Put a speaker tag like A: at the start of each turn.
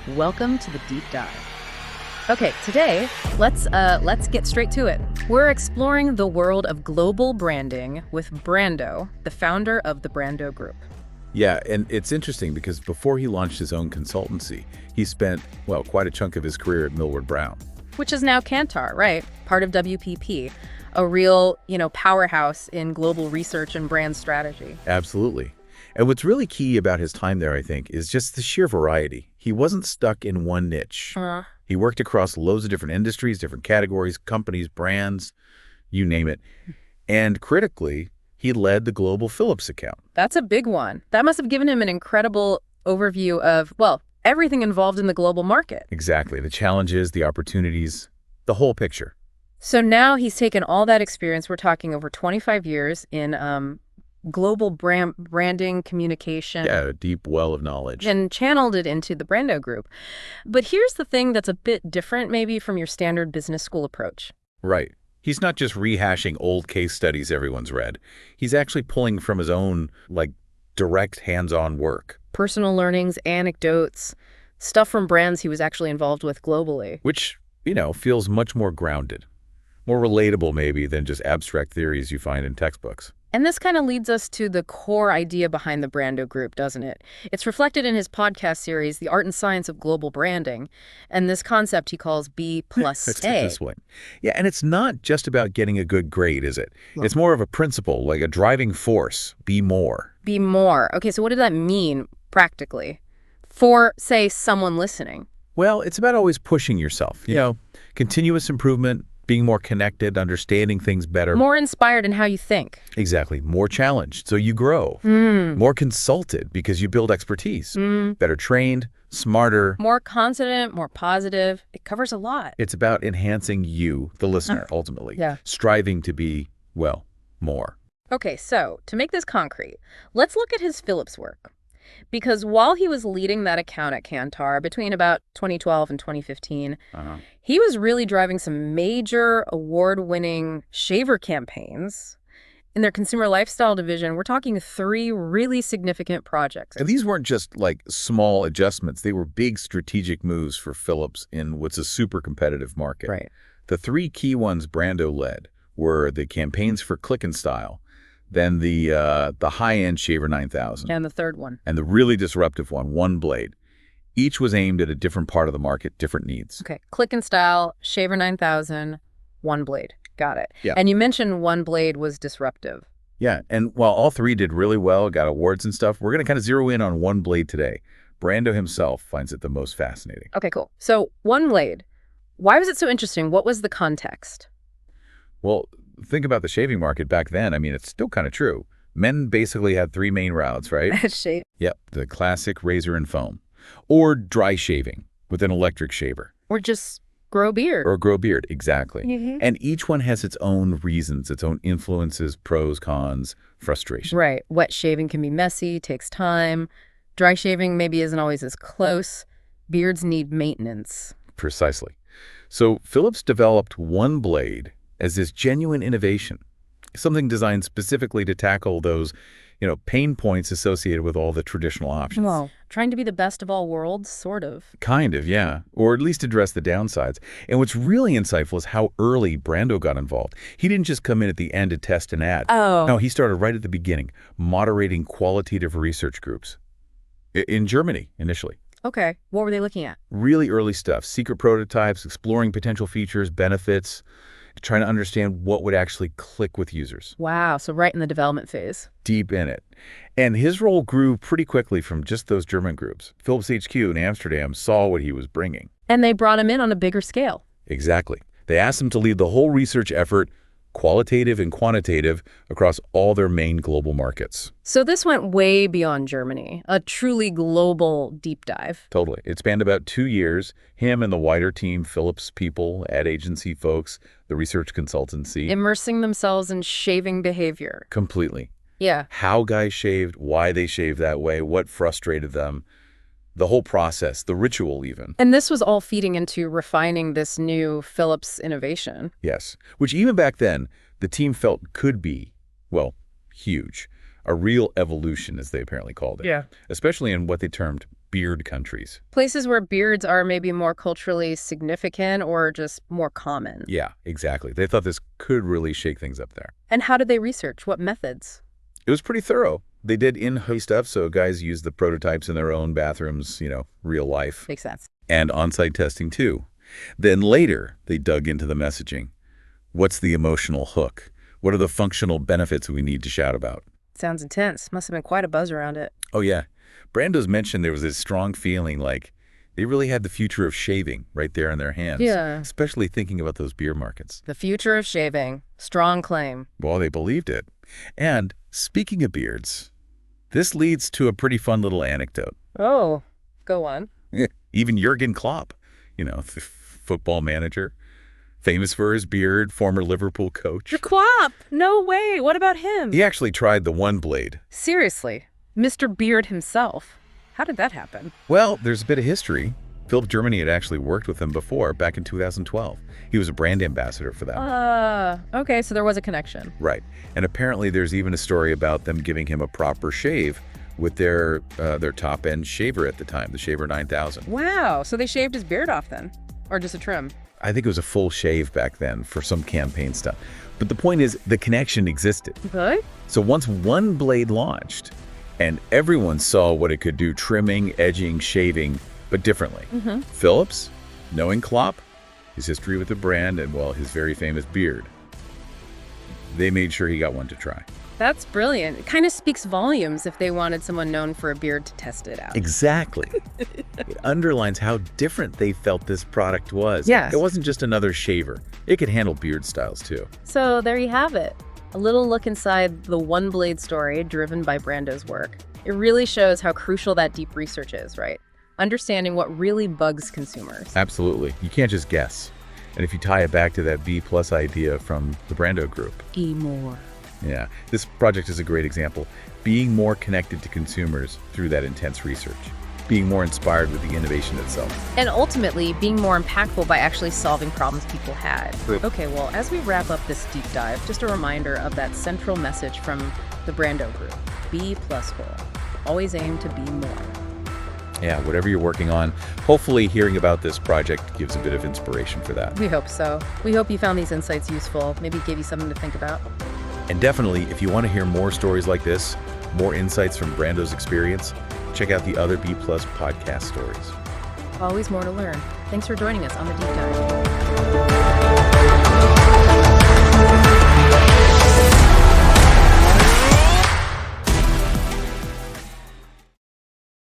A: Welcome to the deep dive. Okay, today, let's get straight to it. We're exploring the world of global branding with Brando, the founder of the Brando Group.
B: Yeah, and it's interesting because before he launched his own consultancy, he spent, well, quite a chunk of his career at Millward Brown.
A: Which is now Kantar, right? Part of WPP, a real, powerhouse in global research and brand strategy.
B: Absolutely. And what's really key about his time there, I think, is just the sheer variety. He wasn't stuck in one niche. He worked across loads of different industries, different categories, companies, brands, you name it. And critically, he led the global Philips account.
A: That's a big one. That must have given him an incredible overview of, well, everything involved in the global market.
B: Exactly. The challenges, the opportunities, the whole picture.
A: So now he's taken all that experience, we're talking over 25 years in global branding, communication.
B: Yeah, a deep well of knowledge.
A: And channeled it into the Brando Group. But here's the thing that's a bit different maybe from your standard business school approach.
B: Right. He's not just rehashing old case studies everyone's read. He's actually pulling from his own, direct hands-on work.
A: Personal learnings, anecdotes, stuff from brands he was actually involved with globally.
B: Which, feels much more grounded. More relatable, maybe, than just abstract theories you find in textbooks.
A: And this kind of leads us to the core idea behind the Brando Group, doesn't it? It's reflected in his podcast series, The Art and Science of Global Branding, and this concept he calls B plus A.
B: This one. Yeah, and it's not just about getting a good grade, is it? No. It's more of a principle, like a driving force. Be more.
A: Be more. Okay, so what does that mean practically for, say, someone listening?
B: Well, it's about always pushing yourself. Continuous improvement, being more connected, understanding things better.
A: More inspired in how you think.
B: Exactly. More challenged, so you grow. More consulted, because you build expertise. Better trained, smarter.
A: More confident, more positive. It covers a lot.
B: It's about enhancing you, the listener, ultimately.
A: Yeah.
B: Striving to be, more.
A: Okay, so to make this concrete, let's look at his Philips work. Because while he was leading that account at Kantar between about 2012 and 2015, he was really driving some major award-winning shaver campaigns. In their consumer lifestyle division, we're talking 3 really significant projects.
B: And these weren't just small adjustments. They were big strategic moves for Philips in what's a super competitive market.
A: Right.
B: The 3 key ones Brando led were the campaigns for Click&Style, then the high-end Shaver 9000.
A: And the third one.
B: And the really disruptive one, OneBlade. Each was aimed at a different part of the market, different needs.
A: Okay, Click&Style, Shaver 9000, OneBlade. Got it.
B: Yeah.
A: And you mentioned OneBlade was disruptive.
B: Yeah, and while all 3 did really well, got awards and stuff, we're going to kind of zero in on OneBlade today. Brando himself finds it the most fascinating.
A: Okay, cool. So OneBlade, why was it so interesting? What was the context?
B: Well, think about the shaving market back then. I mean, it's still kind of true. Men basically had 3 main routes, right?
A: Shave.
B: Yep, the classic razor and foam. Or dry shaving with an electric shaver.
A: Or just grow beard.
B: Or grow beard, exactly. And each one has its own reasons, its own influences, pros, cons, frustration.
A: Right. Wet shaving can be messy, takes time. Dry shaving maybe isn't always as close. Beards need maintenance.
B: Precisely. So Philips developed OneBlade as this genuine innovation, something designed specifically to tackle those, pain points associated with all the traditional options.
A: Well, trying to be the best of all worlds, sort of.
B: Kind of, yeah. Or at least address the downsides. And what's really insightful is how early Brando got involved. He didn't just come in at the end to test an ad.
A: Oh.
B: No, he started right at the beginning, moderating qualitative research groups. In Germany, initially.
A: Okay. What were they looking at?
B: Really early stuff. Secret prototypes, exploring potential features, benefits, trying to understand what would actually click with users.
A: Wow, so right in the development phase.
B: Deep in it. And his role grew pretty quickly from just those German groups. Philips HQ in Amsterdam saw what he was bringing.
A: And they brought him in on a bigger scale.
B: Exactly. They asked him to lead the whole research effort, qualitative and quantitative, across all their main global markets.
A: So this went way beyond Germany, a truly global deep dive.
B: Totally. It spanned about 2 years. Him and the wider team, Philips people, ad agency folks, the research consultancy.
A: Immersing themselves in shaving behavior.
B: Completely.
A: Yeah.
B: How guys shaved, why they shaved that way, what frustrated them. The whole process, the ritual even.
A: And this was all feeding into refining this new Philips innovation.
B: Yes, which even back then, the team felt could be, huge. A real evolution, as they apparently called it.
A: Yeah.
B: Especially in what they termed beard countries.
A: Places where beards are maybe more culturally significant or just more common.
B: Yeah, exactly. They thought this could really shake things up there.
A: And how did they research? What methods?
B: It was pretty thorough. They did in-house stuff, so guys used the prototypes in their own bathrooms, real life.
A: Makes sense.
B: And on-site testing, too. Then later, they dug into the messaging. What's the emotional hook? What are the functional benefits we need to shout about?
A: Sounds intense. Must have been quite a buzz around it.
B: Oh, yeah. Brando's mentioned there was this strong feeling like they really had the future of shaving right there in their hands.
A: Yeah.
B: Especially thinking about those beer markets.
A: The future of shaving. Strong claim.
B: Well, they believed it. And speaking of beards, this leads to a pretty fun little anecdote.
A: Oh, go on.
B: Even Jürgen Klopp, the football manager, famous for his beard, former Liverpool coach.
A: Klopp! No way! What about him?
B: He actually tried the OneBlade.
A: Seriously? Mr. Beard himself? How did that happen?
B: Well, there's a bit of history. Philip Germany had actually worked with him before, back in 2012. He was a brand ambassador for them.
A: Okay, so there was a connection.
B: Right. And apparently there's even a story about them giving him a proper shave with their top-end shaver at the time, the Shaver 9000.
A: Wow, so they shaved his beard off then? Or just a trim?
B: I think it was a full shave back then for some campaign stuff. But the point is, the connection existed.
A: Okay.
B: So once OneBlade launched, and everyone saw what it could do, trimming, edging, shaving, but differently. Phillips, knowing Klopp, his history with the brand, and, well, his very famous beard, they made sure he got one to try.
A: That's brilliant. It kind of speaks volumes if they wanted someone known for a beard to test it out.
B: Exactly. It underlines how different they felt this product was.
A: Yes.
B: It wasn't just another shaver. It could handle beard styles, too.
A: So there you have it. A little look inside the OneBlade story driven by Brando's work. It really shows how crucial that deep research is, right? Understanding what really bugs consumers.
B: Absolutely. You can't just guess. And if you tie it back to that B+ idea from the Brando group.
A: E more.
B: Yeah, this project is a great example. Being more connected to consumers through that intense research. Being more inspired with the innovation itself.
A: And ultimately, being more impactful by actually solving problems people had.
B: Right.
A: Okay, well, as we wrap up this deep dive, just a reminder of that central message from the Brando group. B plus whole. Always aim to be more.
B: Yeah, whatever you're working on, hopefully hearing about this project gives a bit of inspiration for that.
A: We hope so. We hope you found these insights useful, maybe gave you something to think about.
B: And definitely, if you want to hear more stories like this, more insights from Brando's experience, check out the other B+ podcast stories.
A: Always more to learn. Thanks for joining us on the Deep Dive.